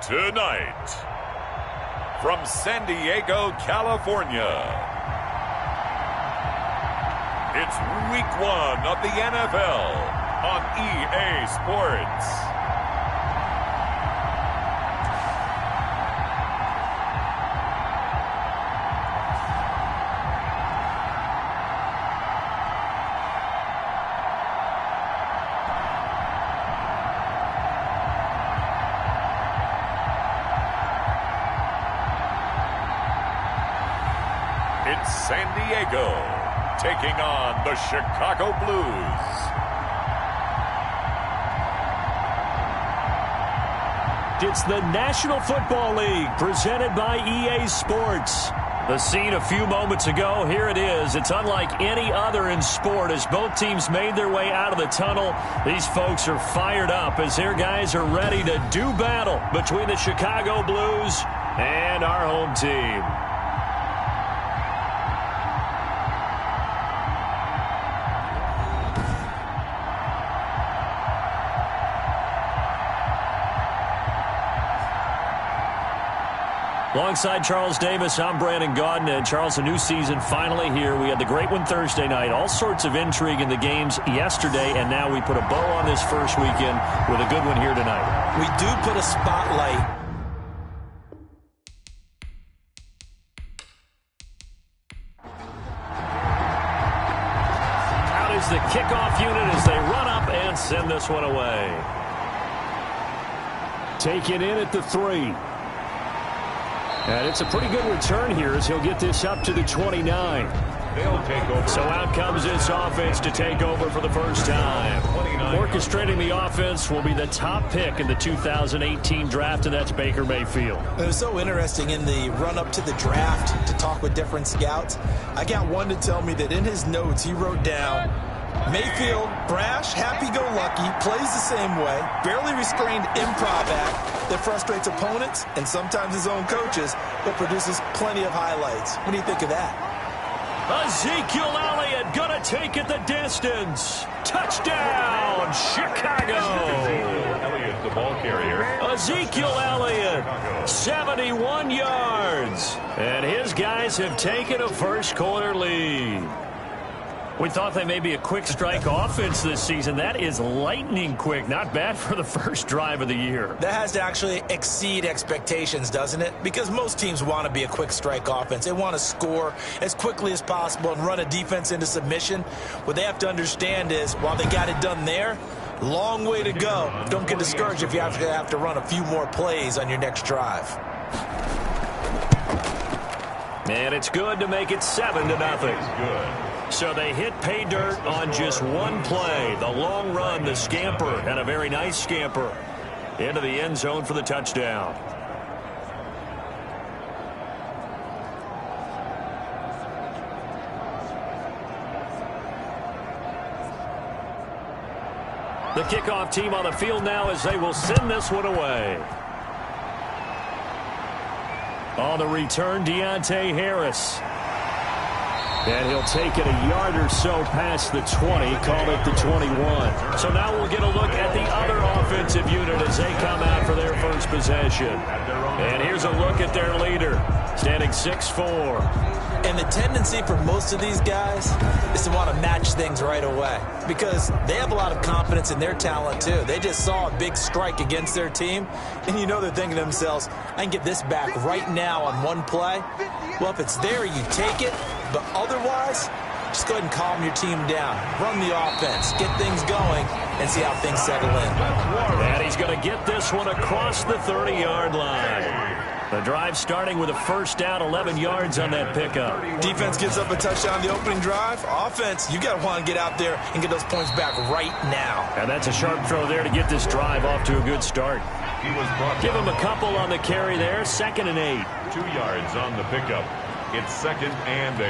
Tonight, from San Diego, California, it's Week 1 of the NFL on EA Sports. It's San Diego taking on the Chicago Blues. It's the National Football League presented by EA Sports. The scene a few moments ago, here it is. It's unlike any other in sport as both teams made their way out of the tunnel. These folks are fired up as their guys are ready to do battle between the Chicago Blues and our home team. Alongside Charles Davis, I'm Brandon Gaudin. And Charles, a new season finally here. We had the great one Thursday night. All sorts of intrigue in the games yesterday, and now we put a bow on this first weekend with a good one here tonight. We do put a spotlight. Out is the kickoff unit as they run up and send this one away. Take it in at the 3. And it's a pretty good return here as he'll get this up to the 29. They'll take over. So out comes this offense to take over for the first time. Orchestrating the offense will be the top pick in the 2018 draft, and that's Baker Mayfield. It was so interesting in the run-up to the draft to talk with different scouts. I got one to tell me that in his notes he wrote down, Mayfield, brash, happy-go-lucky, plays the same way, barely restrained improv act that frustrates opponents and sometimes his own coaches, but produces plenty of highlights. What do you think of that? Ezekiel Elliott gonna take it the distance. Touchdown, Chicago. Elliott, the ball carrier. Ezekiel Elliott, 71 yards. And his guys have taken a first quarter lead. We thought they may be a quick strike offense this season. That is lightning quick. Not bad for the first drive of the year. That has to actually exceed expectations, doesn't it? Because most teams want to be a quick strike offense. They want to score as quickly as possible and run a defense into submission. What they have to understand is, while they got it done there, long way to go. Don't get discouraged if you have to run a few more plays on your next drive. And it's good to make it 7-0. Good. So they hit pay dirt on just one play. The long run, the scamper, and a very nice scamper into the end zone for the touchdown. The kickoff team on the field now as they will send this one away. On the return, Deontay Harris. And he'll take it a yard or so past the 20, call it the 21. So now we'll get a look at the other offensive unit as they come out for their first possession. And here's a look at their leader, standing 6'4". And the tendency for most of these guys is to want to match things right away because they have a lot of confidence in their talent too. They just saw a big strike against their team, and you know they're thinking to themselves, I can get this back right now on one play. Well, if it's there, you take it, but otherwise, just go ahead and calm your team down. Run the offense, get things going, and see how things settle in. And he's going to get this one across the 30-yard line. The drive starting with a first down, 11 yards on that pickup. Defense gives up a touchdown the opening drive. Offense, you got to want to get out there and get those points back right now. And that's a sharp throw there to get this drive off to a good start. Give him a couple on the carry there, 2nd and 8. 2 yards on the pickup. It's 2nd and 8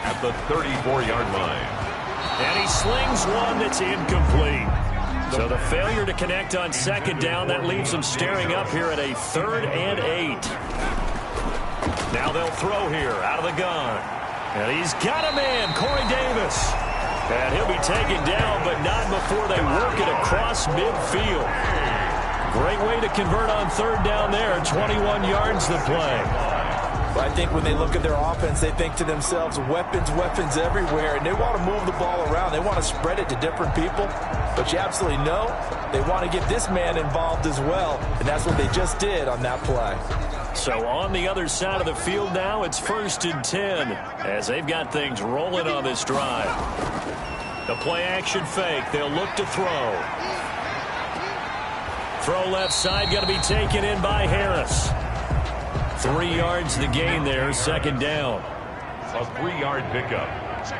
at the 34-yard line. And he slings one that's incomplete. So the failure to connect on 2nd down, that leaves them staring up here at a 3rd and 8. Now they'll throw here out of the gun. And he's got a man, Corey Davis. And he'll be taken down, but not before they work it across midfield. Great way to convert on third down there. 21 yards to play. I think when they look at their offense, they think to themselves, weapons, weapons everywhere, and they want to move the ball around. They want to spread it to different people, but you absolutely know they want to get this man involved as well, and that's what they just did on that play. So on the other side of the field now, it's 1st and 10 as they've got things rolling on this drive. The play action fake. They'll look to throw. Throw left side, going to be taken in by Harris. 3 yards to gain there, 2nd down. A 3-yard pickup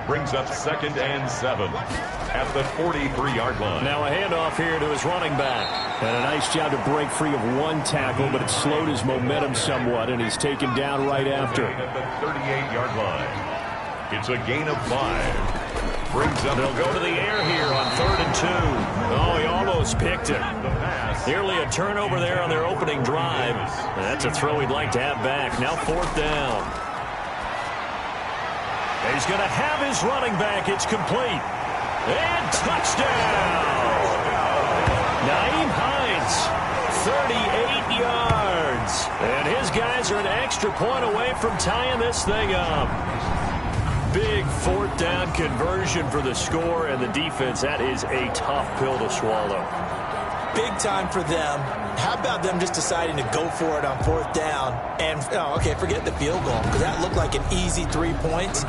brings up 2nd and 7 at the 43-yard line. Now a handoff here to his running back. And a nice job to break free of one tackle, but it slowed his momentum somewhat, and he's taken down right after. At the 38-yard line. It's a gain of 5. Brings up. They'll go to the air here on 3rd and 2. Oh, he almost picked it. Nearly a turnover there on their opening drive. And that's a throw he'd like to have back. Now 4th down. He's going to have his running back. It's complete. And touchdown! Naeem Hines, 38 yards. And his guys are an extra point away from tying this thing up. Big 4th down conversion for the score, and the defense, that is a tough pill to swallow. Big time for them. How about them just deciding to go for it on 4th down? And, forget the field goal, because that looked like an easy 3 points.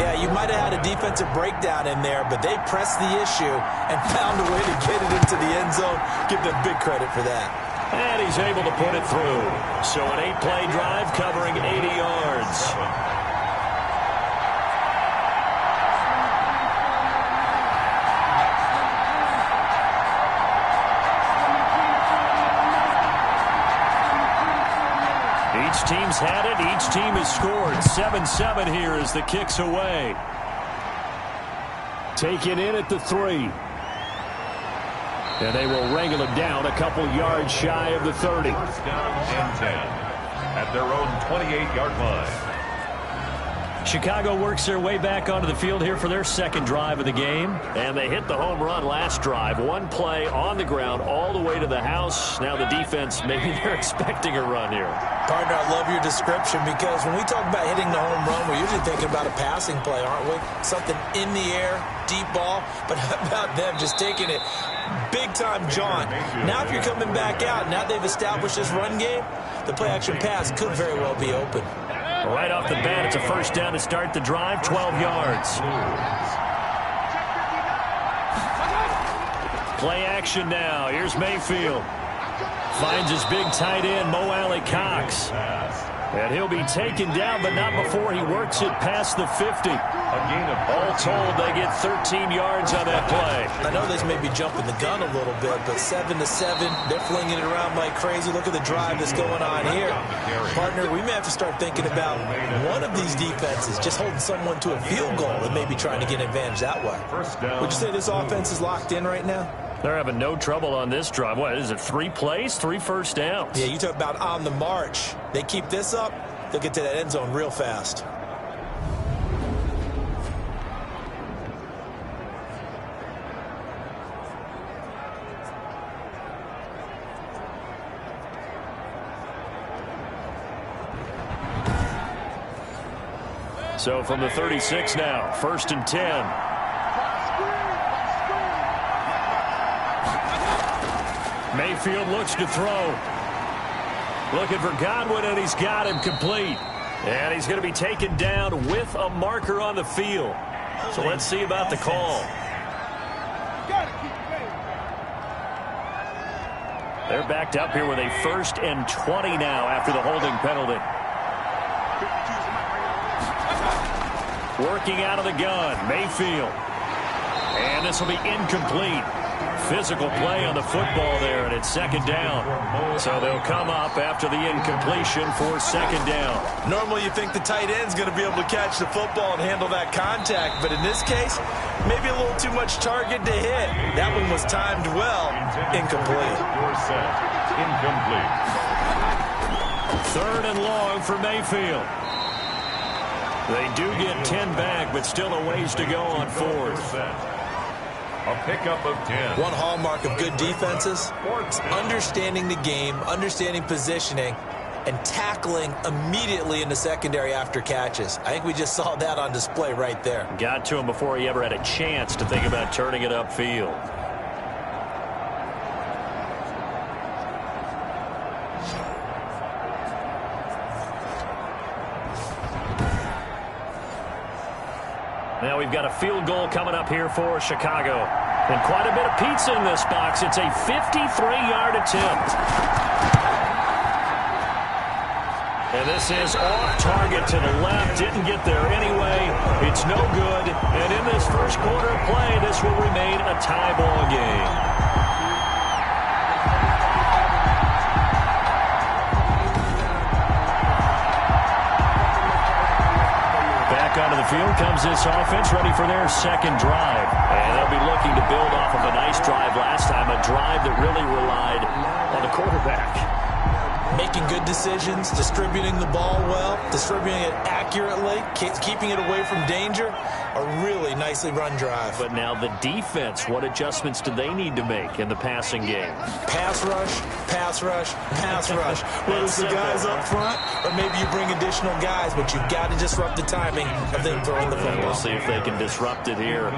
Yeah, you might have had a defensive breakdown in there, but they pressed the issue and found a way to get it into the end zone. Give them big credit for that. And he's able to put it through. So an 8-play drive covering 80 yards. Each team's had it. Each team has scored. 7-7 here as the kick's away. Taken in at the 3. And they will wrangle him down a couple yards shy of the 30. 1st down and 10 at their own 28-yard line. Chicago works their way back onto the field here for their 2nd drive of the game. And they hit the home run last drive. One play on the ground all the way to the house. Now the defense, maybe they're expecting a run here. Partner, I love your description, because when we talk about hitting the home run, we're usually thinking about a passing play, aren't we? Something in the air, deep ball. But how about them just taking it big-time jaunt? Now if you're coming back out, now they've established this run game, the play-action pass could very well be open. Right off the bat, it's a 1st down to start the drive, 12 yards. Play action now. Here's Mayfield. Finds his big tight end, Mo Alley Cox. And he'll be taken down, but not before he works it past the 50. All told, they get 13 yards on that play. I know this may be jumping the gun a little bit, but 7-7, they're flinging it around like crazy. Look at the drive that's going on here. Partner, we may have to start thinking about one of these defenses just holding someone to a field goal and maybe trying to get an advantage that way. Would you say this offense is locked in right now? They're having no trouble on this drive. What is it, 3 plays, 3 1st downs? Yeah, you talk about on the march. They keep this up, they'll get to that end zone real fast. So from the 36 now, 1st and 10. Mayfield looks to throw. Looking for Godwin, and he's got him complete. And he's going to be taken down with a marker on the field. So let's see about the call. They're backed up here with a 1st and 20 now after the holding penalty. Working out of the gun, Mayfield. And this will be incomplete. Physical play on the football there, and it's 2nd down. So they'll come up after the incompletion for 2nd down. Normally you think the tight end's going to be able to catch the football and handle that contact, but in this case, maybe a little too much target to hit. That one was timed well. Incomplete. Incomplete. 3rd and long for Mayfield. They do get 10 back, but still a ways to go on 4th. A pickup of 10. One hallmark of good defenses is understanding the game, understanding positioning, and tackling immediately in the secondary after catches. I think we just saw that on display right there. Got to him before he ever had a chance to think about turning it upfield. Now we've got a field goal coming up here for Chicago. And quite a bit of pizza in this box. It's a 53-yard attempt. And this is off target to the left. Didn't get there anyway. It's no good. And in this first quarter of play, this will remain a tie ball game. Onto the field comes this offense, ready for their second drive. And they'll be looking to build off of a nice drive last time, a drive that really relied on the quarterback. Making good decisions, distributing the ball well, distributing it accurately, keeping it away from danger. A really nicely run drive. But now the defense, what adjustments do they need to make in the passing game? Pass rush, pass rush, pass rush. Whether it's the guys up front or maybe you bring additional guys, but you've got to disrupt the timing of them throwing the football. We'll see if they can disrupt it here.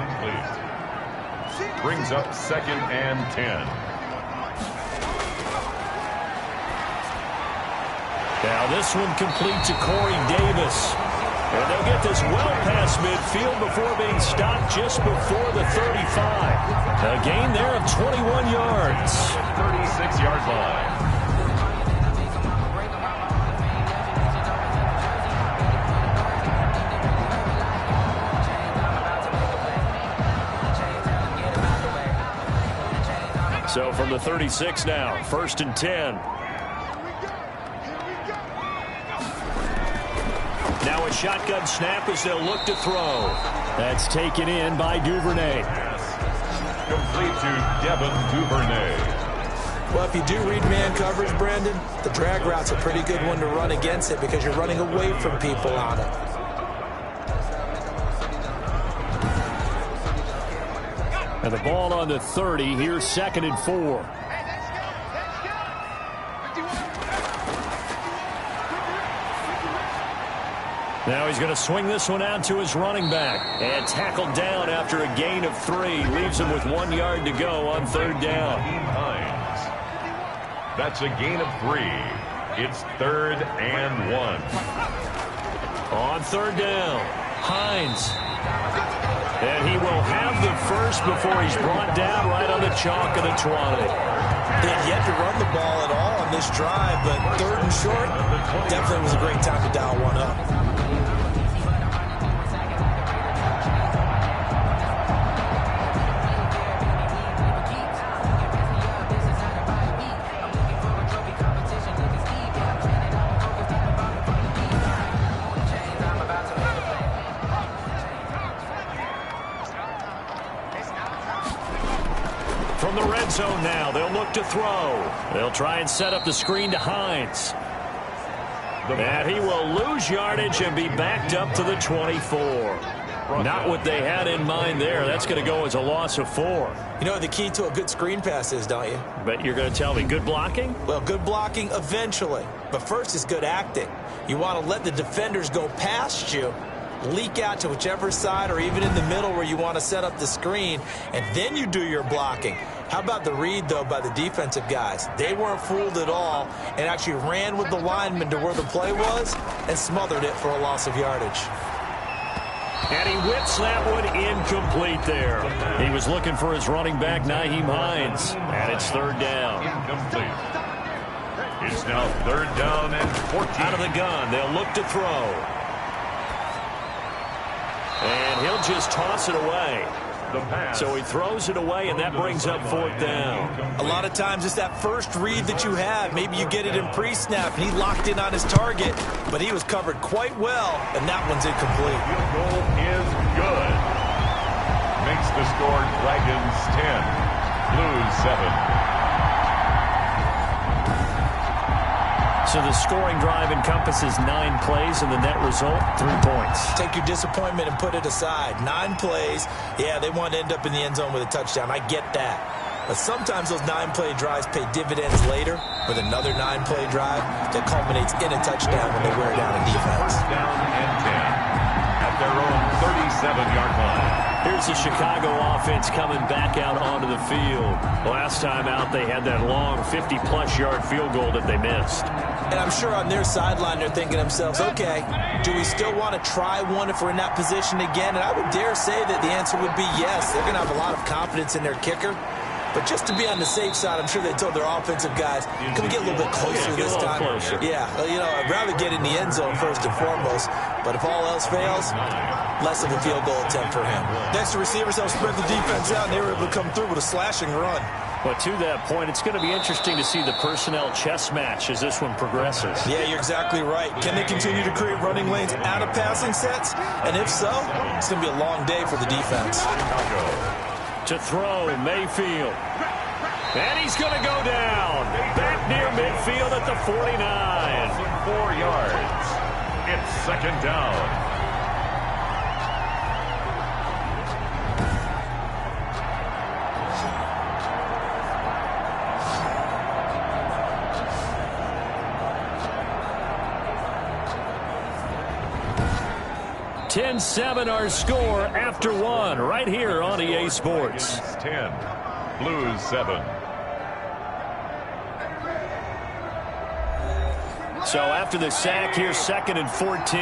Brings up 2nd and 10. Now this one complete to Corey Davis. And they'll get this well past midfield before being stopped just before the 35. A gain there of 21 yards. 36-yard line. So from the 36 now, 1st and 10. Now a shotgun snap as they'll look to throw. That's taken in by Duvernay. Complete to Devin Duvernay. Well, if you do read man coverage, Brandon, the drag route's a pretty good one to run against it because you're running away from people on it. And the ball on the 30. Here's 2nd and 4. Now he's going to swing this one out to his running back. And tackled down after a gain of 3. Leaves him with 1 yard to go on 3rd down. That's a gain of 3. It's 3rd and 1. On 3rd down, Hines. And he will have the first before he's brought down right on the chalk of the 20. They had yet to run the ball at all on this drive, but 3rd and short, definitely was a great time to dial one up. From the red zone now, they'll look to throw. They'll try and set up the screen to Hines. And he will lose yardage and be backed up to the 24. Not what they had in mind there. That's going to go as a loss of 4. You know what the key to a good screen pass is, don't you? But you're going to tell me good blocking? Well, good blocking eventually. But first is good acting. You want to let the defenders go past you, leak out to whichever side or even in the middle where you want to set up the screen, and then you do your blocking. How about the read, though, by the defensive guys? They weren't fooled at all and actually ran with the lineman to where the play was and smothered it for a loss of yardage. And he whips that one incomplete there. He was looking for his running back, Nyheim Hines. And it's 3rd down. Incomplete. It's now 3rd down and 14. Out of the gun, they'll look to throw. And he'll just toss it away. So he throws it away, and that brings up 4th down. A lot of times it's that first read that you have. Maybe you get it in pre-snap, and he locked in on his target, but he was covered quite well, and that one's incomplete. Field goal is good. Makes the score Dragons 10, Blues 7. So the scoring drive encompasses 9 plays, and the net result, 3 points. Take your disappointment and put it aside. 9 plays. Yeah, they want to end up in the end zone with a touchdown. I get that. But sometimes those 9-play drives pay dividends later with another 9-play drive that culminates in a touchdown when they wear down a defense. First down and 10 at their own 37-yard line. Here's the Chicago offense coming back out onto the field. Last time out, they had that long 50-plus yard field goal that they missed. And I'm sure on their sideline they're thinking to themselves, okay, do we still want to try one if we're in that position again? And I would dare say that the answer would be yes. They're going to have a lot of confidence in their kicker. But just to be on the safe side, I'm sure they told their offensive guys, can we get a little bit closer this time? Closer. Yeah, well, you know, I'd rather get in the end zone first and foremost. But if all else fails, less of a field goal attempt for him. Next, the receivers helped spread the defense out, and they were able to come through with a slashing run. But to that point, it's going to be interesting to see the personnel chess match as this one progresses. Yeah, you're exactly right. Can they continue to create running lanes out of passing sets? And if so, it's going to be a long day for the defense. To throw, Mayfield. And he's going to go down. Back near midfield at the 49. 4 yards. It's second down. $10-7 our score after 1 right here on EA Sports. 10, Blues 7. So after the sack, here's 2nd and 14.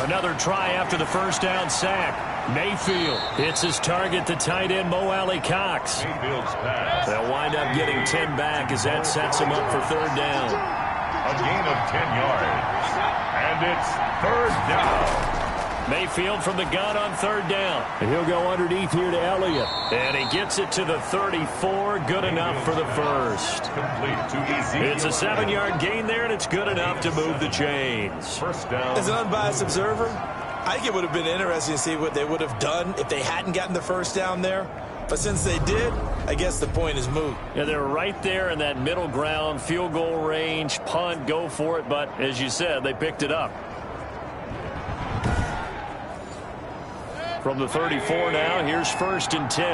Another try after the first down sack. Mayfield hits his target, the tight end Mo Alley Cox. Mayfield's pass. They'll wind up getting 10 back as that sets him up for 3rd down. A gain of 10 yards. And it's 3rd down. Mayfield from the gun on 3rd down. And he'll go underneath here to Elliott. And he gets it to the 34. Good enough for the first. Complete to Ezekiel. It's a 7-yard gain there, and it's good enough to move the chains. First down. As an unbiased observer, I think it would have been interesting to see what they would have done if they hadn't gotten the first down there. But since they did, I guess the point is moot. Yeah, they're right there in that middle ground, field goal range, punt, go for it. But as you said, they picked it up. From the 34 now, here's 1st and 10.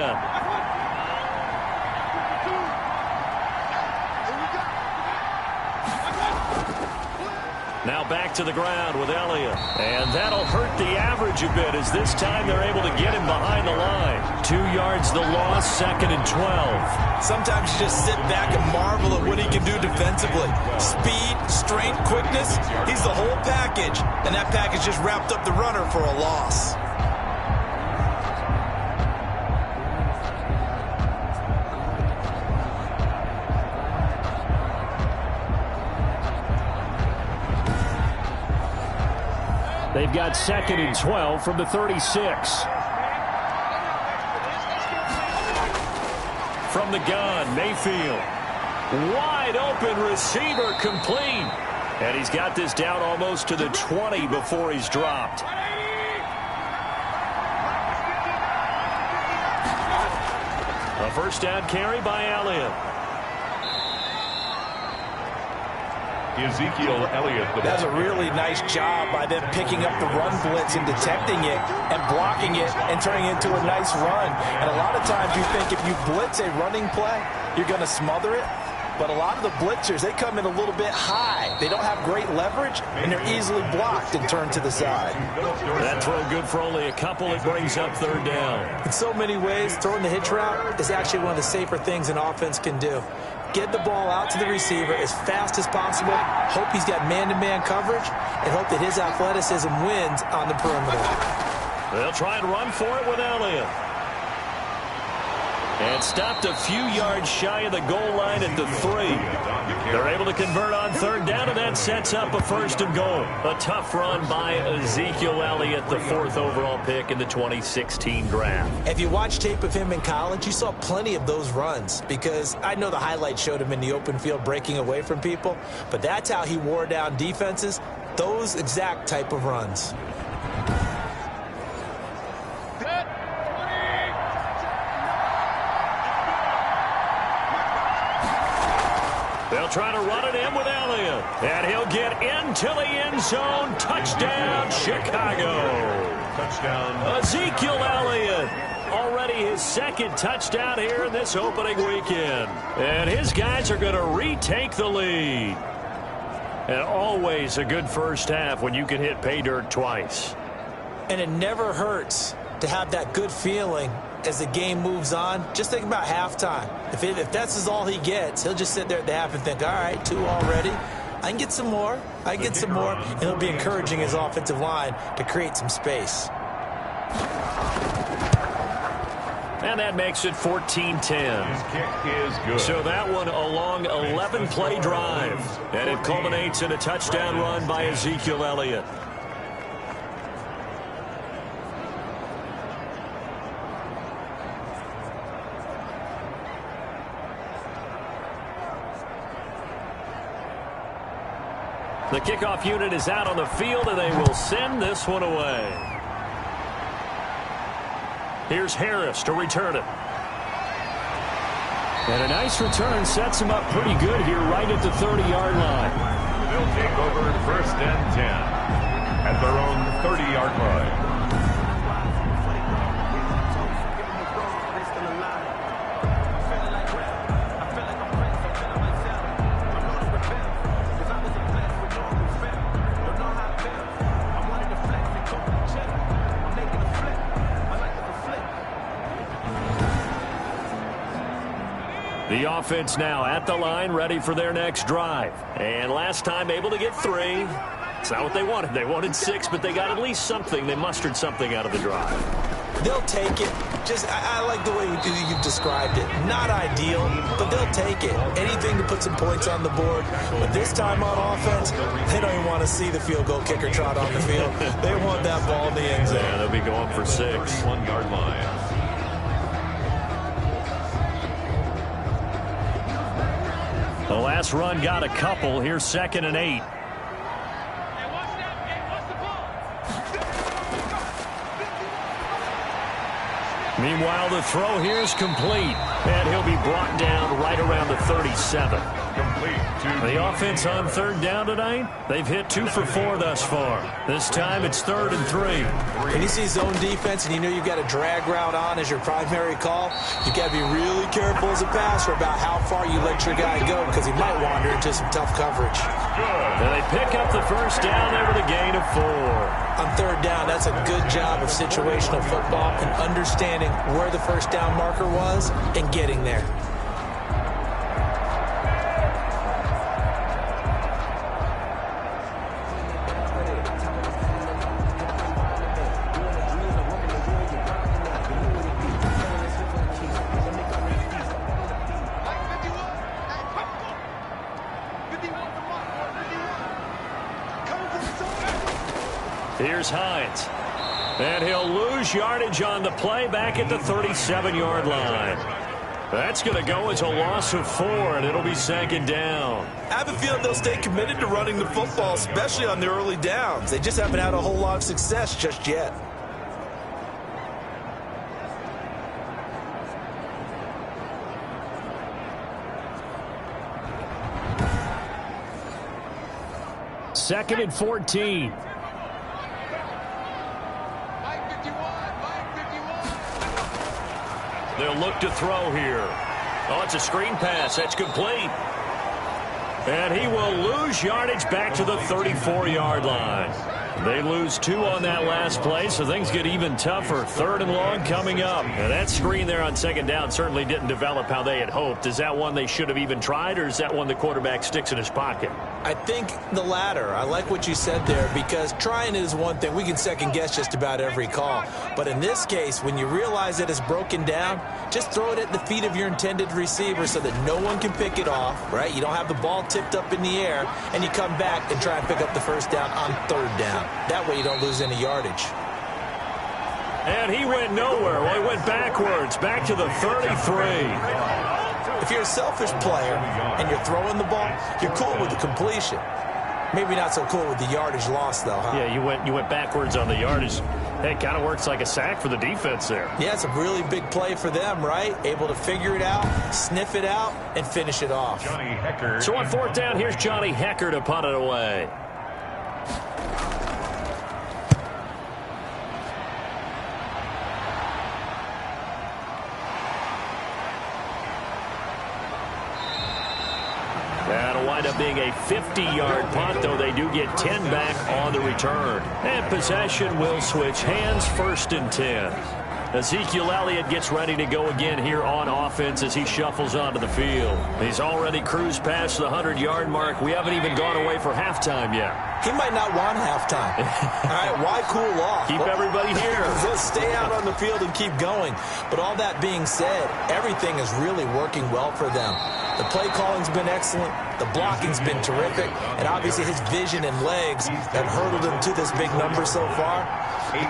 Now back to the ground with Elliott. And that'll hurt the average a bit as this time they're able to get him behind the line. 2 yards the loss, 2nd and 12. Sometimes you just sit back and marvel at what he can do defensively. Speed, strength, quickness, he's the whole package. And that package just wrapped up the runner for a loss. They've got 2nd and 12 from the 36. From the gun, Mayfield. Wide open receiver complete. And he's got this down almost to the 20 before he's dropped. A first down carry by Elliott. Ezekiel Elliott. That's a really nice job by them picking up the run blitz and detecting it and blocking it and turning it into a nice run. And a lot of times you think if you blitz a running play, you're going to smother it. But a lot of the blitzers, they come in a little bit high. They don't have great leverage, and they're easily blocked and turned to the side. That throw good for only a couple. It brings up 3rd down. In so many ways, throwing the hitch route is actually one of the safer things an offense can do. Get the ball out to the receiver as fast as possible, hope he's got man-to-man coverage, and hope that his athleticism wins on the perimeter. They'll try and run for it with Elliott. And stopped a few yards shy of the goal line at the 3. They're able to convert on 3rd down, and that sets up a 1st and goal. A tough run by Ezekiel Elliott, the 4th overall pick in the 2016 draft. If you watch tape of him in college, you saw plenty of those runs, because I know the highlights showed him in the open field breaking away from people, but that's how he wore down defenses, those exact type of runs. They'll try to run it in with Elliott. And he'll get into the end zone. Touchdown, Chicago. Touchdown. Ezekiel Elliott. Already his second touchdown here in this opening weekend. And his guys are going to retake the lead. And always a good first half when you can hit pay dirt twice. And it never hurts to have that good feeling as the game moves on. Just think about halftime. If that's all he gets, he'll just sit there at the half and think, all right, 2 already. I can get some more. I can get some more. And he'll be encouraging his offensive line to create some space. And that makes it 14-10. His kick is good. So that one a long 11-play drive. And it culminates in a touchdown run by Ezekiel Elliott. The kickoff unit is out on the field, and they will send this one away. Here's Harris to return it. And a nice return sets him up pretty good here right at the 30-yard line. They'll take over 1st and 10 at their own 30-yard line. The offense now at the line, ready for their next drive. And last time able to get 3. It's not what they wanted. They wanted 6, but they got at least something. They mustered something out of the drive. They'll take it. I like the way you've described it. Not ideal, but they'll take it. Anything to put some points on the board. But this time on offense, they don't even want to see the field goal kicker trot on the field. They want that ball in the end zone. Yeah, they'll be going for 6. 1-yard line. The last run got a couple. Here's 2nd and 8. Meanwhile, the throw here is complete. And he'll be brought down right around the 37. Complete. The offense on 3rd down tonight, they've hit 2 for 4 thus far. This time it's 3rd and 3. When you see zone defense and you know you've got a drag route on as your primary call, you've got to be really careful as a passer about how far you let your guy go because he might wander into some tough coverage. And they pick up the 1st down there with a gain of 4. On 3rd down, that's a good job of situational football and understanding where the 1st down marker was and getting there. Here's Hines. And he'll lose yardage on the play back at the 37-yard line. That's going to go as a loss of 4, and it'll be 2nd down. I have a feeling they'll stay committed to running the football, especially on their early downs. They just haven't had a whole lot of success just yet. Second and 14. They'll look to throw here. Oh, it's a screen pass. That's complete. And he will lose yardage back to the 34-yard line. They lose 2 on that last play, so things get even tougher. 3rd and long coming up. And that screen there on 2nd down certainly didn't develop how they had hoped. Is that one they should have even tried, or is that one the quarterback sticks in his pocket? I think the latter. I like what you said there because trying is one thing. We can second guess just about every call. But in this case, when you realize that it's broken down, just throw it at the feet of your intended receiver so that no one can pick it off, right? You don't have the ball tipped up in the air, and you come back and try and pick up the 1st down on 3rd down. That way you don't lose any yardage. And he went nowhere. Well, he went backwards, back to the 33. If you're a selfish player and you're throwing the ball, you're cool with the completion. Maybe not so cool with the yardage loss, though, huh? Yeah, you went backwards on the yardage. It kind of works like a sack for the defense there. Yeah, it's a really big play for them, right? Able to figure it out, sniff it out, and finish it off. Johnny Hecker. So on fourth down, here's Johnny Hecker to punt it away. That'll wind up being a 50-yard punt, though they do get 10 back on the return. And possession will switch hands, 1st and 10. Ezekiel Elliott gets ready to go again here on offense as he shuffles onto the field. He's already cruised past the 100-yard mark. We haven't even gone away for halftime yet. He might not want halftime. All right, why cool off? Keep everybody here. Let's stay out on the field and keep going. But all that being said, everything is really working well for them. The play calling's been excellent. The blocking's been terrific. And obviously his vision and legs have hurdled him to this big number so far.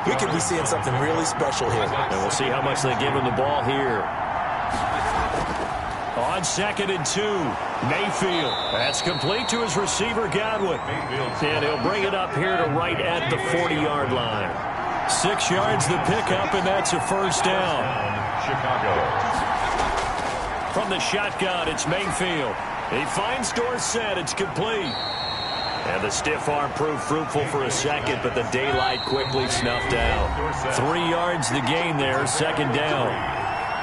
We could be seeing something really special here. And we'll see how much they give him the ball here. On 2nd and 2, Mayfield. That's complete to his receiver, Godwin. And he'll bring it up here to right at the 40-yard line. 6 yards the pickup, and that's a 1st down. Chicago. From the shotgun, it's Mayfield. He finds Dorsett. It's complete. And the stiff arm proved fruitful for a second, but the daylight quickly snuffed out. 3 yards the gain there, 2nd down.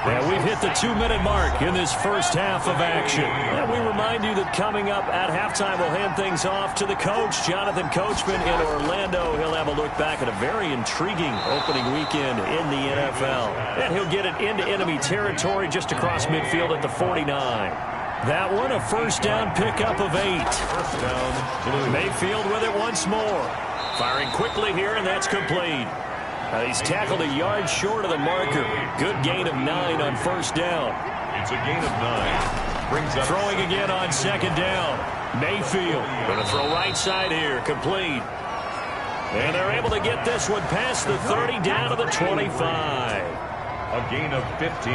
And we've hit the 2-minute mark in this first half of action. And we remind you that coming up at halftime, we'll hand things off to the coach, Jonathan Coachman in Orlando. He'll have a look back at a very intriguing opening weekend in the NFL. And he'll get it into enemy territory just across midfield at the 49. That one, a 1st down pickup of 8. 1st down, Blue. Mayfield with it once more. Firing quickly here, and that's complete. He's tackled a yard short of the marker. Good gain of 9 on 1st down. It's a gain of 9. Brings up Throwing again on 2nd down. Mayfield going to throw right side here. Complete. And they're able to get this one past the 30 down to the 25. a gain of 15.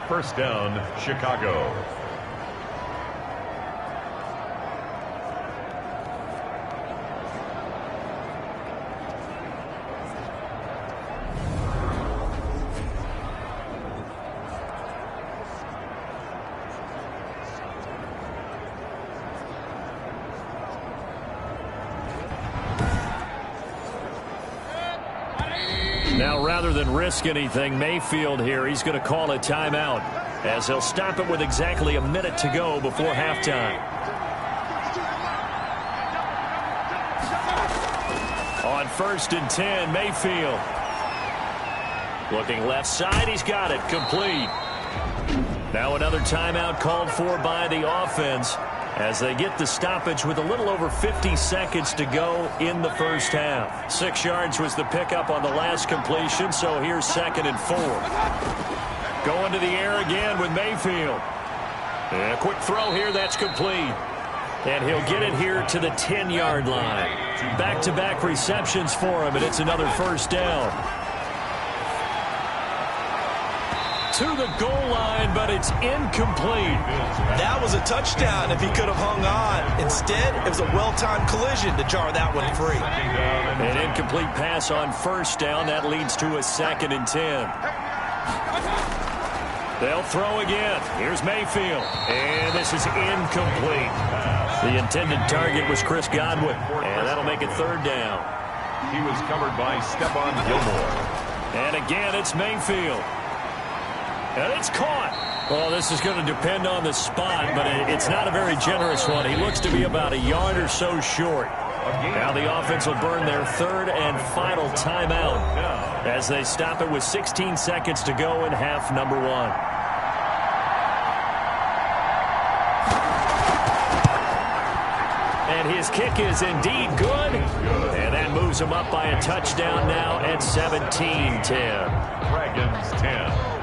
1st down, Chicago. Now, rather than risk anything, Mayfield here, he's going to call a timeout as he'll stop it with exactly a minute to go before halftime. On 1st and 10, Mayfield. Looking left side, he's got it, complete. Now another timeout called for by the offense as they get the stoppage with a little over 50 seconds to go in the first half. 6 yards was the pickup on the last completion, so here's 2nd and 4. Going to the air again with Mayfield. And a quick throw here, that's complete. And he'll get it here to the 10-yard line. Back-to-back receptions for him, and it's another 1st down. To the goal line, but it's incomplete. That was a touchdown if he could have hung on. Instead, it was a well-timed collision to jar that one free. An incomplete pass on 1st down. That leads to a 2nd and 10. They'll throw again. Here's Mayfield. And this is incomplete. The intended target was Chris Godwin. And that'll make it 3rd down. He was covered by Stephon Gilmore. And again, it's Mayfield. And it's caught. Well, this is going to depend on the spot, but it's not a very generous one. He looks to be about a yard or so short. Now the offense will burn their 3rd and final timeout as they stop it with 16 seconds to go in half number 1. And his kick is indeed good. And that moves him up by a touchdown now at 17-10. Dragons 10.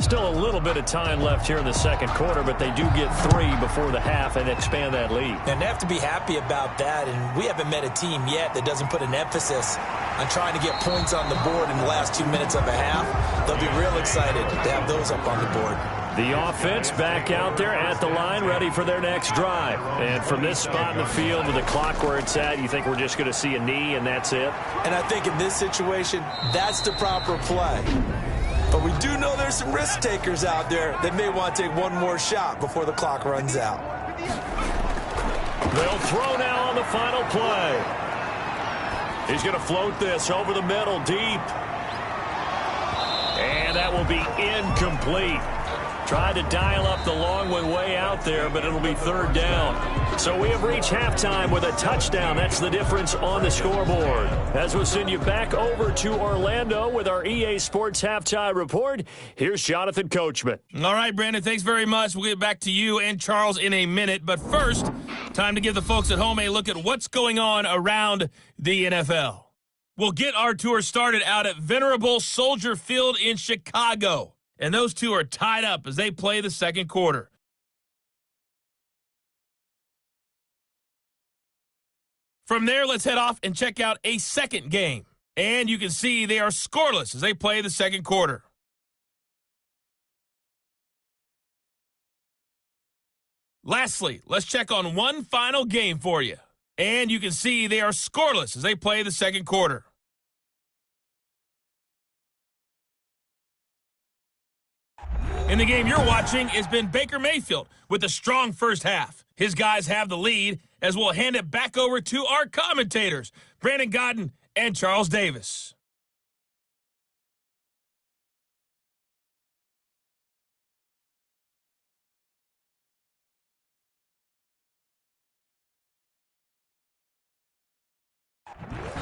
Still a little bit of time left here in the 2nd quarter, but they do get 3 before the half and expand that lead. And they have to be happy about that, and we haven't met a team yet that doesn't put an emphasis on trying to get points on the board in the last 2 minutes of a half. They'll be real excited to have those up on the board. The offense back out there at the line, ready for their next drive. And from this spot in the field with the clock where it's at, you think we're just going to see a knee and that's it? And I think in this situation, that's the proper play. But we do know there's some risk takers out there that may want to take one more shot before the clock runs out. They'll throw now on the final play. He's going to float this over the middle, deep. And that will be incomplete. Tried to dial up the long one way out there, but it'll be third down. So we have reached halftime with a touchdown. That's the difference on the scoreboard. As we'll send you back over to Orlando with our EA Sports Halftime Report, here's Jonathan Coachman. All right, Brandon, thanks very much. We'll get back to you and Charles in a minute. But first, time to give the folks at home a look at what's going on around the NFL. We'll get our tour started out at Venerable Soldier Field in Chicago. And those two are tied up as they play the second quarter. From there, let's head off and check out a second game. And you can see they are scoreless as they play the second quarter. Lastly, let's check on one final game for you. And you can see they are scoreless as they play the second quarter. In the game you're watching, it's been Baker Mayfield with a strong first half. His guys have the lead as we'll hand it back over to our commentators, Brandon Godden and Charles Davis.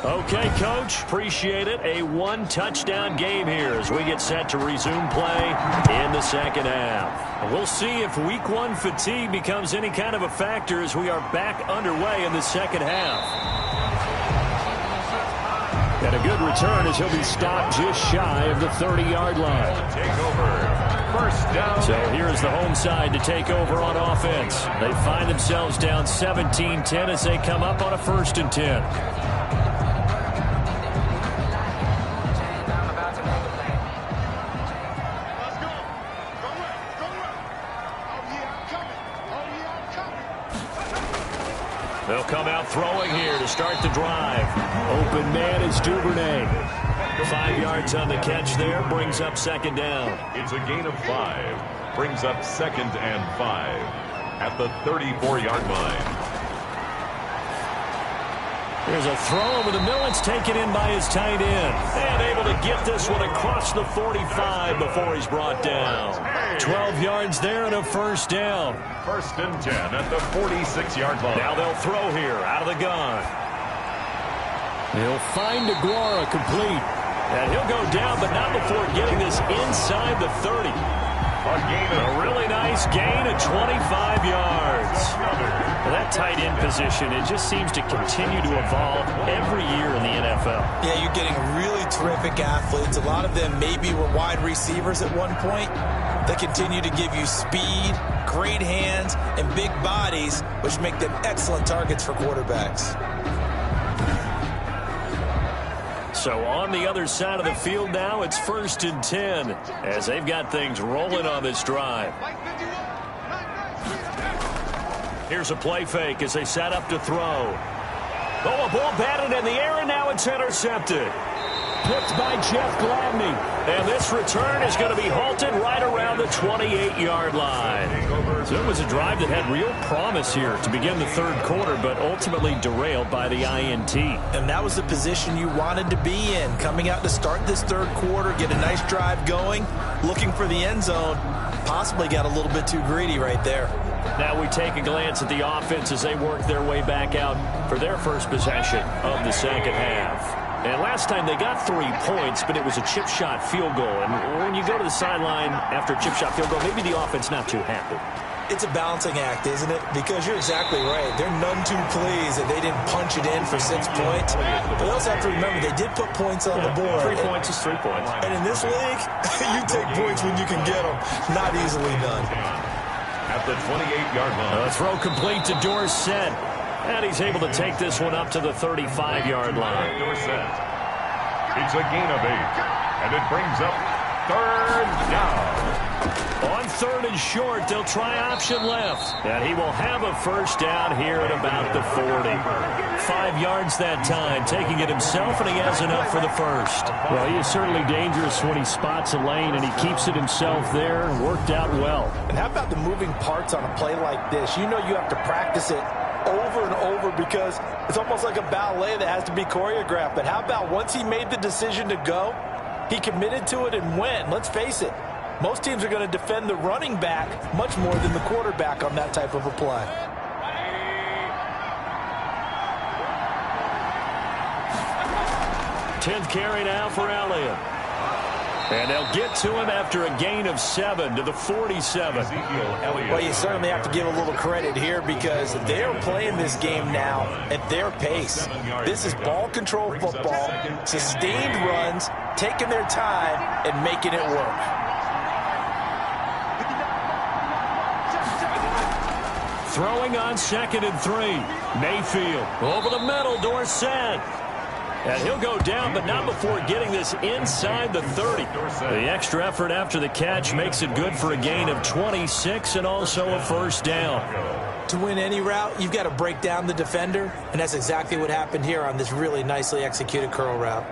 Okay, Coach, appreciate it. A one-touchdown game here as we get set to resume play in the second half. And we'll see if week one fatigue becomes any kind of a factor as we are back underway in the second half. And a good return as he'll be stopped just shy of the 30-yard line. Take over. First down. So here's the home side to take over on offense. They find themselves down 17-10 as they come up on a 1st and 10. They'll come out throwing here to start the drive. Open man is Duvernay. 5 yards on the catch there, brings up second down. It's a gain of 5. Brings up 2nd and 5 at the 34-yard line. There's a throw over the middle. It's taken in by his tight end. And able to get this one across the 45 before he's brought down. 12 yards there and a first down. 1st and 10 at the 46-yard line. Now they'll throw here out of the gun. He'll find DeGuara complete. And he'll go down, but not before getting this inside the 30. A really nice gain of 25 yards. Well, that tight end position, it just seems to continue to evolve every year in the NFL. Yeah, you're getting really terrific athletes. A lot of them maybe were wide receivers at one point. They continue to give you speed, great hands, and big bodies, which make them excellent targets for quarterbacks. So on the other side of the field now, it's 1st and 10 as they've got things rolling on this drive. Here's a play fake as they set up to throw. Oh, a ball batted in the air, and now it's intercepted. Picked by Jeff Gladney. And this return is going to be halted right around the 28-yard line. So it was a drive that had real promise here to begin the third quarter, but ultimately derailed by the INT. And that was the position you wanted to be in. Coming out to start this third quarter, get a nice drive going, looking for the end zone. Possibly got a little bit too greedy right there. Now we take a glance at the offense as they work their way back out for their first possession of the second half. And last time they got 3 points, but it was a chip shot field goal. And when you go to the sideline after a chip shot field goal, maybe the offense not too happy. It's a balancing act, isn't it? Because you're exactly right. They're none too pleased that they didn't punch it in for 6 points. But they also have to remember they did put points on the board. 3 points is 3 points. And in this league, you take points when you can get them. Not easily done. At the 28-yard line. A throw complete to Dorsett. And he's able to take this one up to the 35-yard line. Dorsett. It's a gain of 8. And it brings up 3rd down. On 3rd and short. They'll try option left. And he will have a first down here at about the 40. 5 yards that time, taking it himself, and he has enough for the first. Well, he is certainly dangerous when he spots a lane, and he keeps it himself there. Worked out well. And how about the moving parts on a play like this? You know you have to practice it over and over because it's almost like a ballet that has to be choreographed. But how about once he made the decision to go, he committed to it and went. Let's face it, most teams are going to defend the running back much more than the quarterback on that type of a play. Tenth carry now for Elliott. And they'll get to him after a gain of 7 to the 47. Well, you certainly have to give a little credit here because they're playing this game now at their pace. This is ball control football, sustained runs, taking their time and making it work. Throwing on 2nd and 3. Mayfield over the middle, Dorsett. And he'll go down, but not before getting this inside the 30. The extra effort after the catch makes it good for a gain of 26 and also a first down. To win any route, you've got to break down the defender, and that's exactly what happened here on this really nicely executed curl route.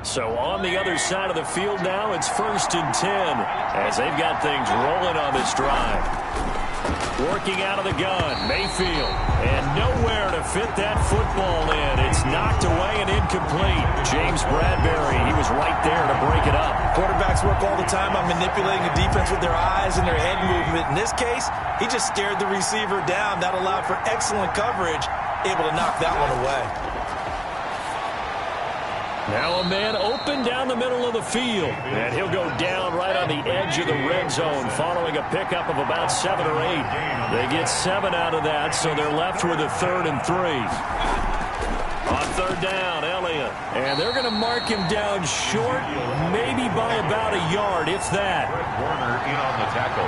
So on the other side of the field now, it's 1st and 10 as they've got things rolling on this drive. Working out of the gun, Mayfield, and nowhere to fit that football in. It's knocked away and incomplete. James Bradbury, he was right there to break it up. Quarterbacks work all the time on manipulating a defense with their eyes and their head movement. In this case, he just stared the receiver down. That allowed for excellent coverage, able to knock that one away. Now a man open down the middle of the field. And he'll go down right on the edge of the red zone following a pickup of about 7 or 8. They get 7 out of that, so they're left with a 3rd and 3. On 3rd down, Elliott. And they're going to mark him down short, maybe by about a yard, if that. Warner in on the tackle.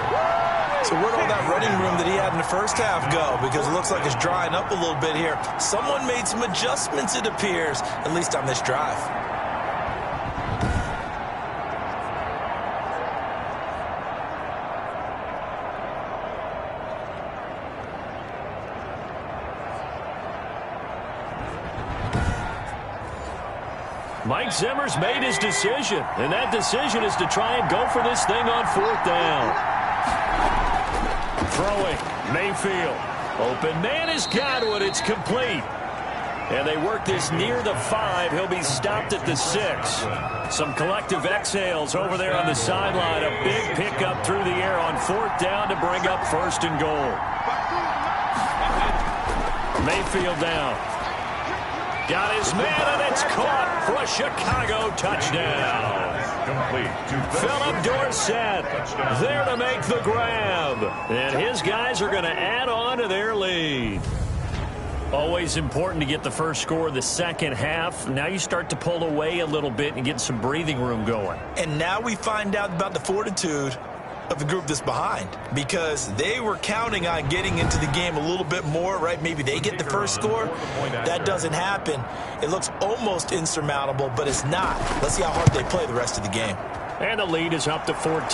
So where'd all that running room that he had in the first half go? Because it looks like it's drying up a little bit here. Someone made some adjustments, it appears, at least on this drive. Mike Zimmer's made his decision, and that decision is to try and go for this thing on 4th down. Throwing, Mayfield. Open man has got it. It's complete. And they work this near the 5. He'll be stopped at the 6. Some collective exhales over there on the sideline. A big pickup through the air on 4th down to bring up 1st and goal. Mayfield down. Got his man, and it's caught for a Chicago touchdown. Complete to Philip Dorsett there to make the grab. And his guys are going to add on to their lead. Always important to get the first score of the second half. Now you start to pull away a little bit and get some breathing room going. And now we find out about the fortitude of the group that's behind, because they were counting on getting into the game a little bit more, right? Maybe they get the first score. That doesn't happen. It looks almost insurmountable, but it's not. Let's see how hard they play the rest of the game. And the lead is up to 14.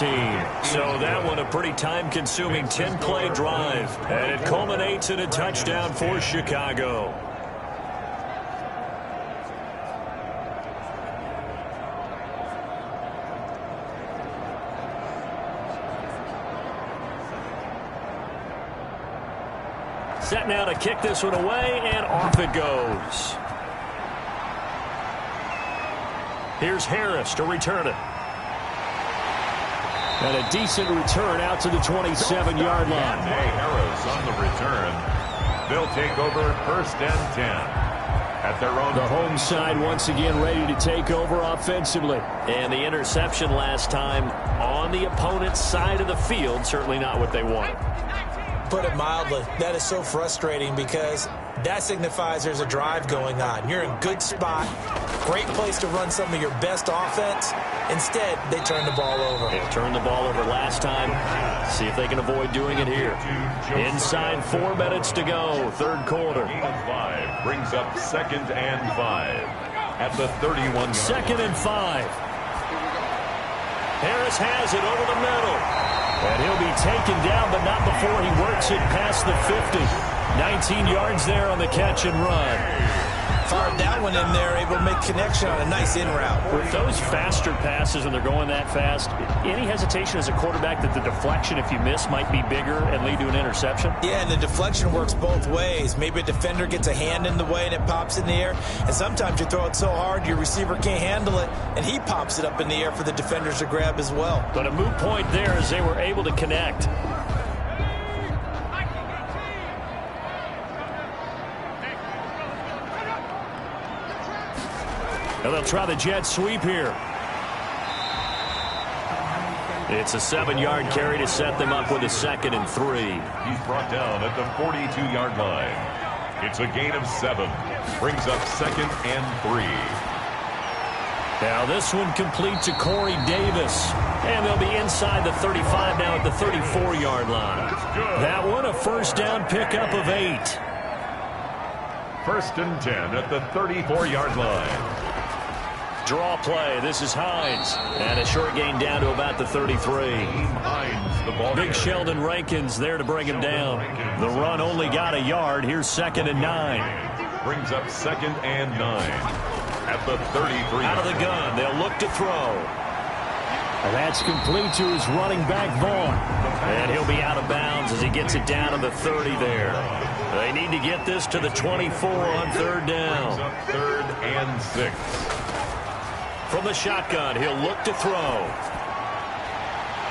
So that one a pretty time-consuming 10-play drive. And it culminates in a touchdown for Chicago. Set now to kick this one away, and off it goes. Here's Harris to return it. And a decent return out to the 27-yard line. Harris on the return. They'll take over 1st and 10. At their own. The home side once again ready to take over offensively. And the interception last time on the opponent's side of the field, certainly not what they wanted. Put it mildly, that is so frustrating because that signifies there's a drive going on. You're in good spot, great place to run some of your best offense. Instead, they turn the ball over. They turned the ball over last time. See if they can avoid doing it here. Inside 4 minutes to go, third quarter. Gain of 5 brings up 2nd and 5 at the 31. 2nd and 5. Harris has it over the middle. And he'll be taken down, but not before he works it past the 50. 19 yards there on the catch and run. Fired that one in there, able to make connection on a nice in route. With those faster passes and they're going that fast, any hesitation as a quarterback that the deflection, if you miss, might be bigger and lead to an interception? Yeah, and the deflection works both ways. Maybe a defender gets a hand in the way and it pops in the air. And sometimes you throw it so hard your receiver can't handle it, and he pops it up in the air for the defenders to grab as well. But a moot point there as they were able to connect. And they'll try the jet sweep here. It's a 7-yard carry to set them up with a 2nd and 3. He's brought down at the 42-yard line. It's a gain of 7. Brings up 2nd and 3. Now this one complete to Corey Davis. And they'll be inside the 35 now at the 34-yard line. That one a first down pickup of 8. 1st and 10 at the 34-yard line. Draw play. This is Hines. And a short gain down to about the 33. Hines, the ball Big Sheldon Rankins there to bring him down. The run only got a yard. Here's 2nd and 9. Brings up 2nd and 9 at the 33. Out of the gun. They'll look to throw. And that's complete to his running back, Vaughn. And he'll be out of bounds as he gets it down to the 30 there. They need to get this to the 24 on 3rd down. Brings up 3rd and 6. From the shotgun, he'll look to throw.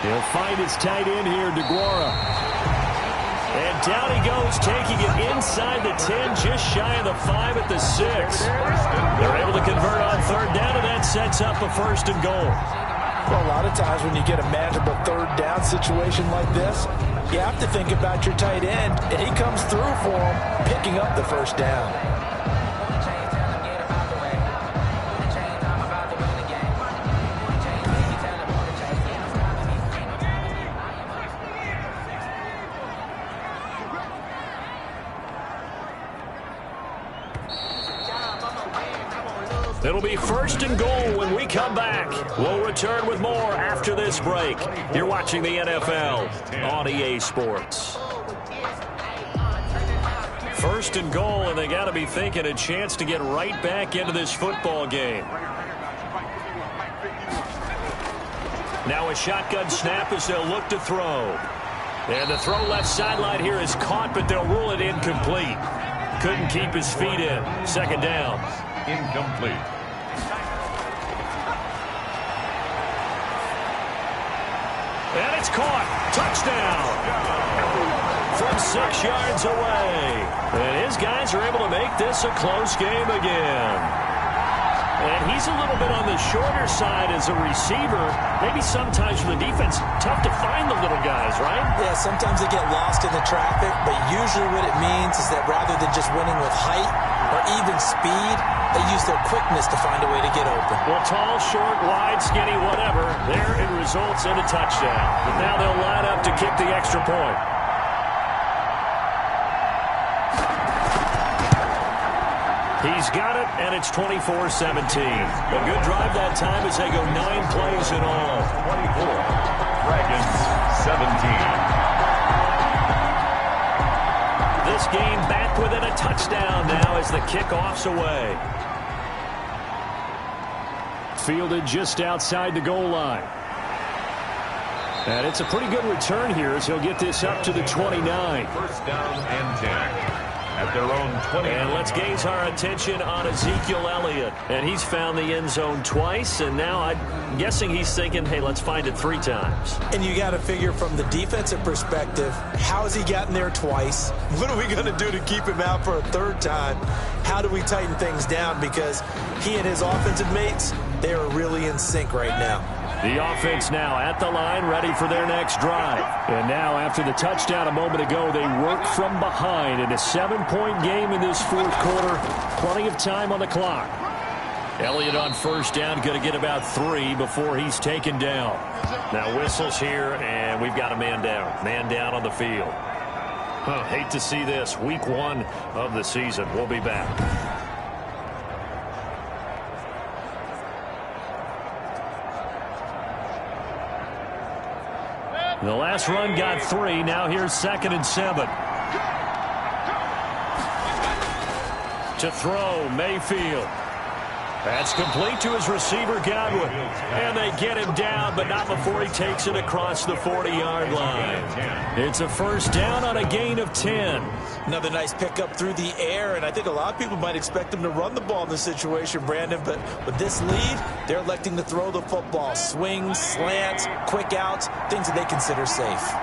He'll find his tight end here, DeGuara. And down he goes, taking it inside the 10, just shy of the 5 at the 6. They're able to convert on 3rd down, and that sets up a 1st and goal. Well, a lot of times when you get a manageable 3rd down situation like this, you have to think about your tight end, and he comes through for him, picking up the 1st down. It'll be 1st and goal when we come back. We'll return with more after this break. You're watching the NFL on EA Sports. 1st and goal, and they got to be thinking a chance to get right back into this football game. Now a shotgun snap as they'll look to throw. And the throw left sideline here is caught, but they'll rule it incomplete. Couldn't keep his feet in. 2nd down. Incomplete. And it's caught. Touchdown. From 6 yards away. And his guys are able to make this a close game again. And he's a little bit on the shorter side as a receiver. Maybe sometimes for the defense, tough to find the little guys, right? Yeah, sometimes they get lost in the traffic, but usually what it means is that rather than just winning with height or even speed, they use their quickness to find a way to get open. Well, tall, short, wide, skinny, whatever, there it results in a touchdown. But now they'll line up to kick the extra point. He's got it, and it's 24-17. A good drive that time as they go 9 plays in all. 24. Dragons 17. This game back within a touchdown now as the kickoff's away. Fielded just outside the goal line. And it's a pretty good return here as he'll get this up to the 29. 1st down and 10. At their own 20. And let's gaze our attention on Ezekiel Elliott. And he's found the end zone twice, and now I'm guessing he's thinking, hey, let's find it 3 times. And you got to figure from the defensive perspective, how has he gotten there twice? What are we going to do to keep him out for a 3rd time? How do we tighten things down? Because he and his offensive mates, they are really in sync right now. The offense now at the line, ready for their next drive. And now, after the touchdown a moment ago, they work from behind in a 7-point game in this 4th quarter. Plenty of time on the clock. Elliott on first down, going to get about 3 before he's taken down. Now whistles here, and we've got a man down. Man down on the field. Hate to see this. Week 1 of the season. We'll be back. The last run got 3. Now here's 2nd and 7. To throw, Mayfield. That's complete to his receiver, Godwin. And they get him down, but not before he takes it across the 40-yard line. It's a first down on a gain of 10. Another nice pickup through the air, and I think a lot of people might expect him to run the ball in this situation, Brandon, but with this lead, they're electing to throw the football. Swings, slants, quick outs, things that they consider safe.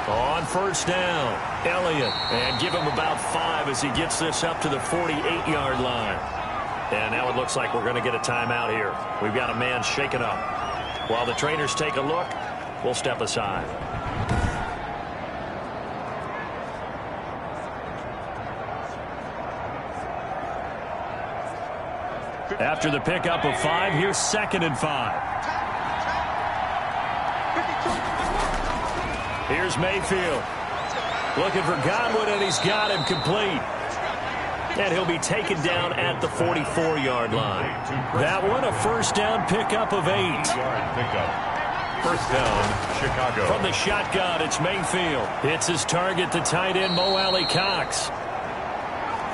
On first down, Elliott, and give him about 5 as he gets this up to the 48-yard line. And now it looks like we're going to get a timeout here. We've got a man shaken up. While the trainers take a look, we'll step aside. After the pickup of 5, here's 2nd and 5. Here's Mayfield. Looking for Godwin, and he's got him complete. And he'll be taken down at the 44-yard line. That one, a first down pickup of 8. First down, Chicago. From the shotgun, it's Mayfield. Hits his target, the tight end, Mo Alley-Cox.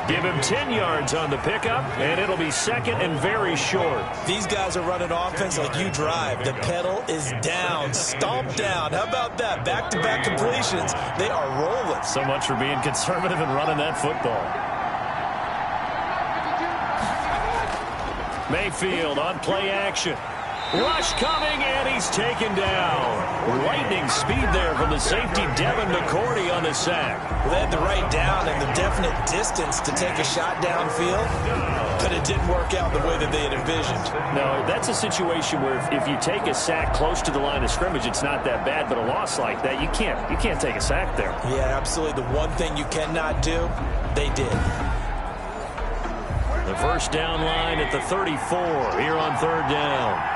Give him 10 yards on the pickup, and it'll be 2nd and very short. These guys are running offense like you drive. The pedal is down, stomped down. How about that? Back-to-back completions. They are rolling. So much for being conservative and running that football. Mayfield on play action. Rush coming, and he's taken down. Lightning speed there from the safety, Devin McCourty, on the sack. Well, they had the right down and the definite distance to take a shot downfield, but it didn't work out the way that they had envisioned. No, that's a situation where if you take a sack close to the line of scrimmage, it's not that bad, but a loss like that, you can't take a sack there. Yeah, absolutely. The one thing you cannot do, they did. The first down line at the 34 here on 3rd down.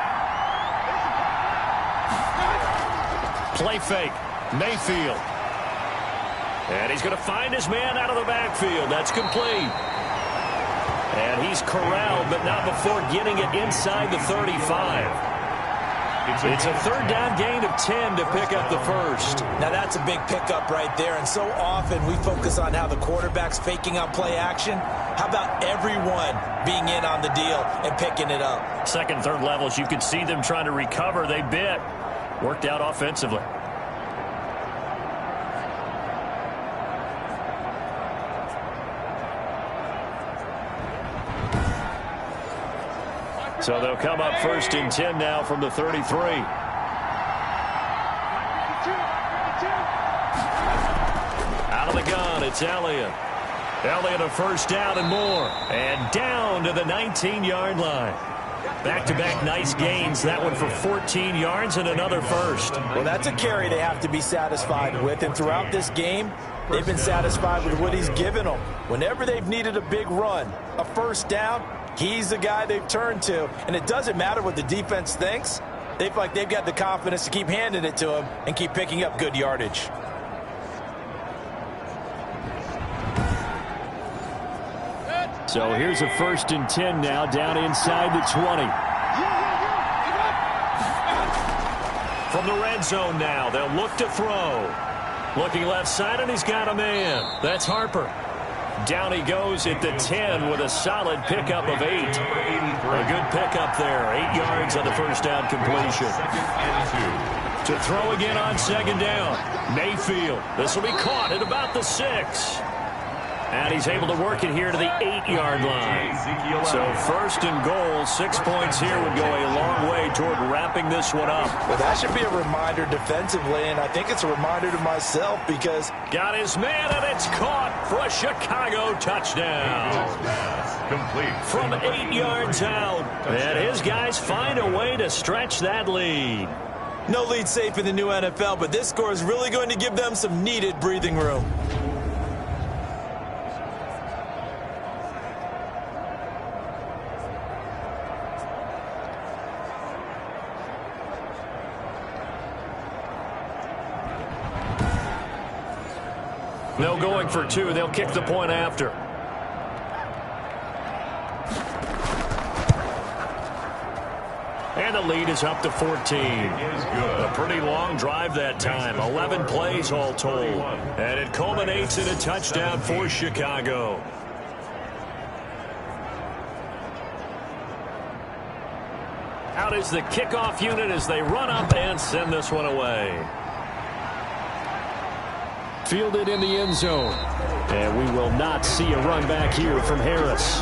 Play fake, Mayfield. And he's going to find his man out of the backfield. That's complete. And he's corralled, but not before getting it inside the 35. It's a 3rd down gain of 10 to pick up the first. Now that's a big pickup right there, and so often we focus on how the quarterback's faking on play action. How about everyone being in on the deal and picking it up? 2nd, 3rd levels, you could see them trying to recover. They bit. Worked out offensively. So they'll come up 1st and 10 now from the 33. Out of the gun, it's Elliott. Elliott a first down and more. And down to the 19-yard line. Back-to-back nice gains. That one for 14 yards and another first. Well, that's a carry they have to be satisfied with. And throughout this game, they've been satisfied with what he's given them. Whenever they've needed a big run, a first down, he's the guy they've turned to. And it doesn't matter what the defense thinks. They feel like they've got the confidence to keep handing it to him and keep picking up good yardage. So here's a 1st and 10 now, down inside the 20. From the red zone now, they'll look to throw. Looking left side, and he's got a man. That's Harper. Down he goes at the 10 with a solid pickup of 8. A good pickup there. 8 yards on the first down completion. To throw again on 2nd down. Mayfield. This will be caught at about the 6. And he's able to work it here to the 8-yard line. So 1st and goal, 6 points here would go a long way toward wrapping this one up. Well, that should be a reminder defensively, and I think it's a reminder to myself because... Got his man, and it's caught for a Chicago touchdown. Complete. From 8 yards out. And his guys find a way to stretch that lead. No lead safe in the new NFL, but this score is really going to give them some needed breathing room. No going for two. They'll kick the point after. And the lead is up to 14. A pretty long drive that time. 11 plays all told. And it culminates in a touchdown for Chicago. Out is the kickoff unit as they run up and send this one away. Fielded in the end zone. And we will not see a run back here from Harris.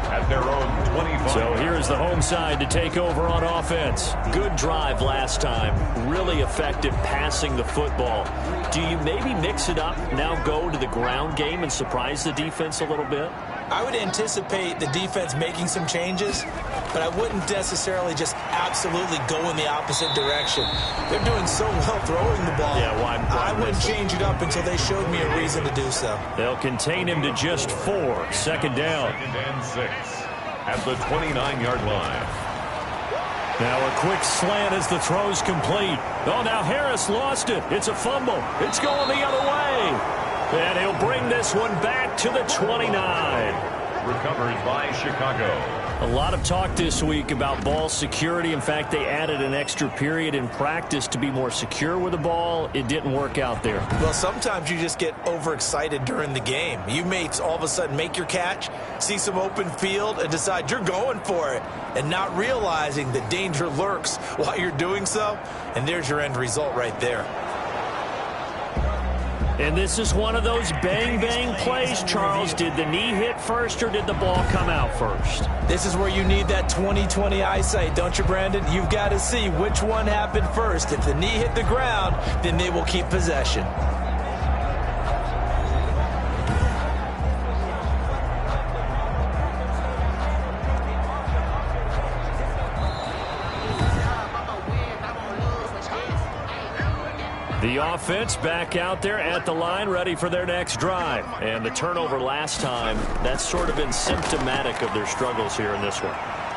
At their own 25. So here's the home side to take over on offense. Good drive last time. Really effective passing the football. Do you maybe mix it up, now go to the ground game and surprise the defense a little bit? I would anticipate the defense making some changes, but I wouldn't necessarily just absolutely go in the opposite direction. They're doing so well throwing the ball. Yeah, why I wouldn't change it up until they showed me a reason to do so. They'll contain him to just 4. Second down. 2nd and 6 at the 29-yard line. Now a quick slant as the throw's complete. Oh, now Harris lost it. It's a fumble. It's going the other way. And he'll bring this one back to the 29. Recovered by Chicago. A lot of talk this week about ball security. In fact, they added an extra period in practice to be more secure with the ball. It didn't work out there. Well, sometimes you just get overexcited during the game. You may all of a sudden make your catch, see some open field, and decide you're going for it, and not realizing the danger lurks while you're doing so. And there's your end result right there. And this is one of those bang-bang plays, Charles. Did the knee hit first or did the ball come out first? This is where you need that 20/20 eyesight, don't you, Brandon? You've got to see which one happened first. If the knee hit the ground, then they will keep possession. The offense back out there at the line, ready for their next drive. And the turnover last time, that's sort of been symptomatic of their struggles here in this one.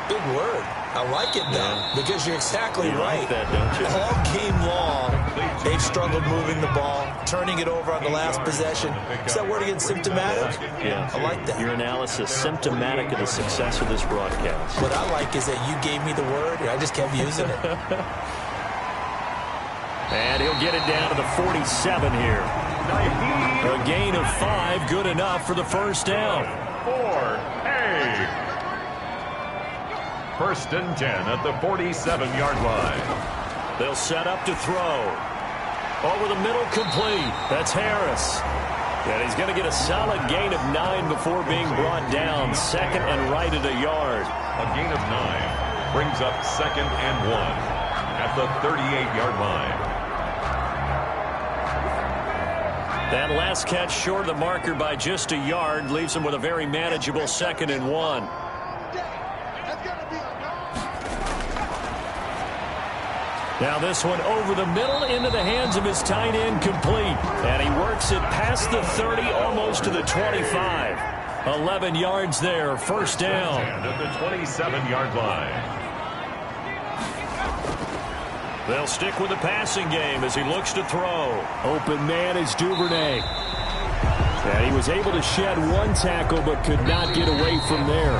Big word. I like it, though, because you're exactly right. Like that, don't you? All game long, they've struggled moving the ball, turning it over on the last possession. Is that word again, symptomatic? Yeah. I like that. Your analysis, symptomatic of the success of this broadcast. What I like is that you gave me the word, and I just kept using it. And he'll get it down to the 47 here. A gain of 5, good enough for the first down. 4-8. 1st and 10 at the 47-yard line. They'll set up to throw. Over the middle, complete. That's Harris. And he's going to get a solid gain of 9 before being brought down. 2nd and right at a yard. A gain of 9 brings up 2nd and 1 at the 38-yard line. That last catch short of the marker by just a yard leaves him with a very manageable 2nd and 1. Now this one over the middle into the hands of his tight end, complete. And he works it past the 30, almost to the 25. 11 yards there, first down. At the 27-yard line. They'll stick with the passing game as he looks to throw. Open man is Duvernay. And he was able to shed one tackle but could not get away from there.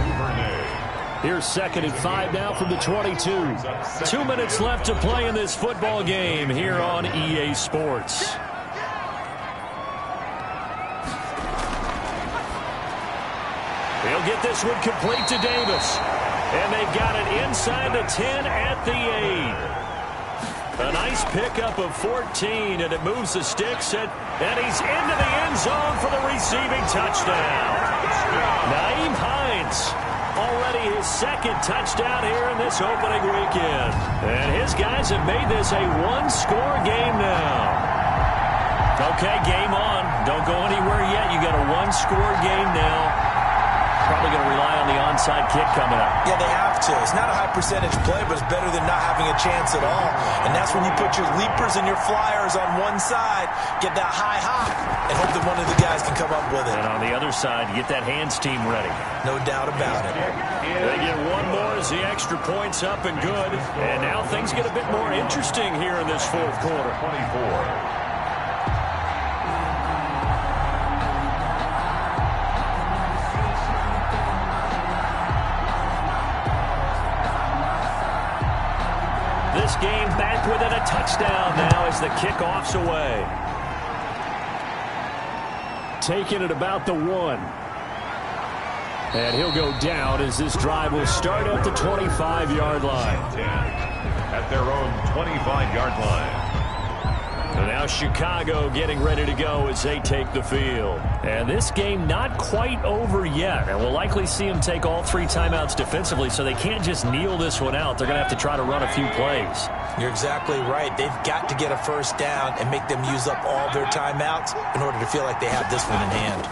Here's 2nd and 5 now from the 22. 2 minutes left to play in this football game here on EA Sports. He'll get this one complete to Davis. And they got it inside the 10 at the 8. A nice pickup of 14, and it moves the sticks, and he's into the end zone for the receiving touchdown. Nyheim Hines, already his 2nd touchdown here in this opening weekend. And his guys have made this a one-score game now. Okay, game on. Don't go anywhere yet. You got a one-score game now. Probably going to rely on the onside kick coming up. Yeah, they have to. It's not a high percentage play, but it's better than not having a chance at all. And that's when you put your leapers and your flyers on one side, get that high hop, and hope that one of the guys can come up with it. And on the other side, get that hands team ready. No doubt about it. They get one more as the extra point's up and good. And now things get a bit more interesting here in this fourth quarter. 24. this game back within a touchdown now as the kickoff's away. Taking it about the 1. And he'll go down as this drive will start at the 25-yard line. At their own 25-yard line. And now Chicago getting ready to go as they take the field. And this game not quite over yet. And we'll likely see them take all 3 timeouts defensively, so they can't just kneel this one out. They're going to have to try to run a few plays. You're exactly right. They've got to get a first down and make them use up all their timeouts in order to feel like they have this one in hand.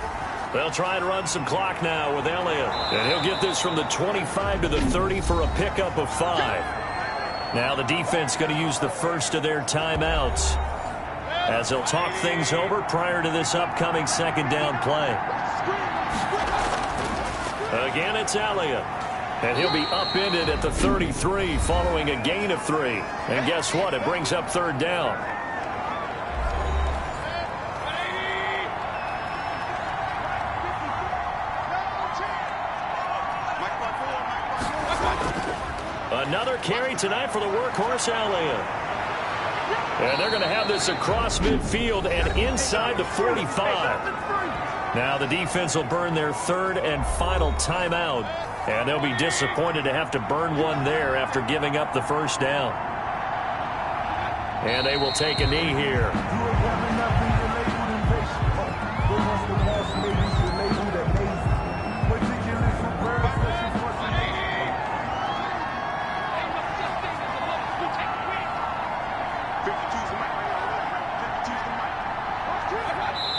They'll try and run some clock now with Elliott. And he'll get this from the 25 to the 30 for a pickup of 5. Now the defense going to use the first of their timeouts as they'll talk things over prior to this upcoming second down play. Again, it's Elliott. And he'll be upended at the 33 following a gain of 3. And guess what? It brings up third down. Another carry tonight for the workhorse Elliott. And they're going to have this across midfield and inside the 45. Now the defense will burn their third and final timeout. And they'll be disappointed to have to burn one there after giving up the first down. And they will take a knee here.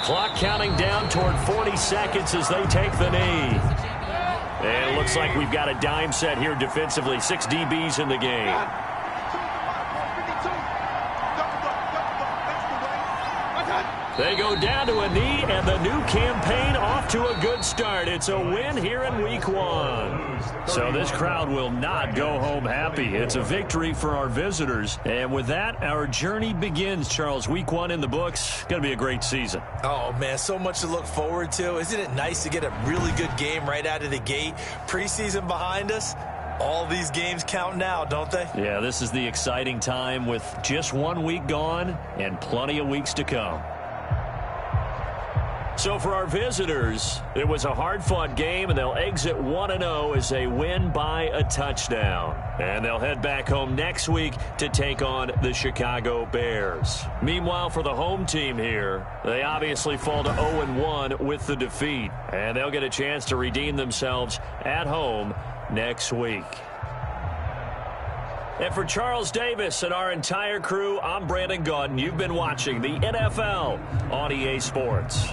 Clock counting down toward 40 seconds as they take the knee. And it looks like we've got a dime set here defensively. 6 DBs in the game. They go down to a knee, and the new campaign off to a good start. It's a win here in Week 1. So this crowd will not go home happy. It's a victory for our visitors. And with that, our journey begins, Charles. Week 1 in the books. Going to be a great season. Oh, man, so much to look forward to. Isn't it nice to get a really good game right out of the gate? Preseason behind us. All these games count now, don't they? Yeah, this is the exciting time with just 1 week gone and plenty of weeks to come. So for our visitors, it was a hard-fought game, and they'll exit 1-0 as they win by a touchdown. And they'll head back home next week to take on the Chicago Bears. Meanwhile, for the home team here, they obviously fall to 0-1 with the defeat. And they'll get a chance to redeem themselves at home next week. And for Charles Davis and our entire crew, I'm Brandon Gaudin. You've been watching the NFL on EA Sports.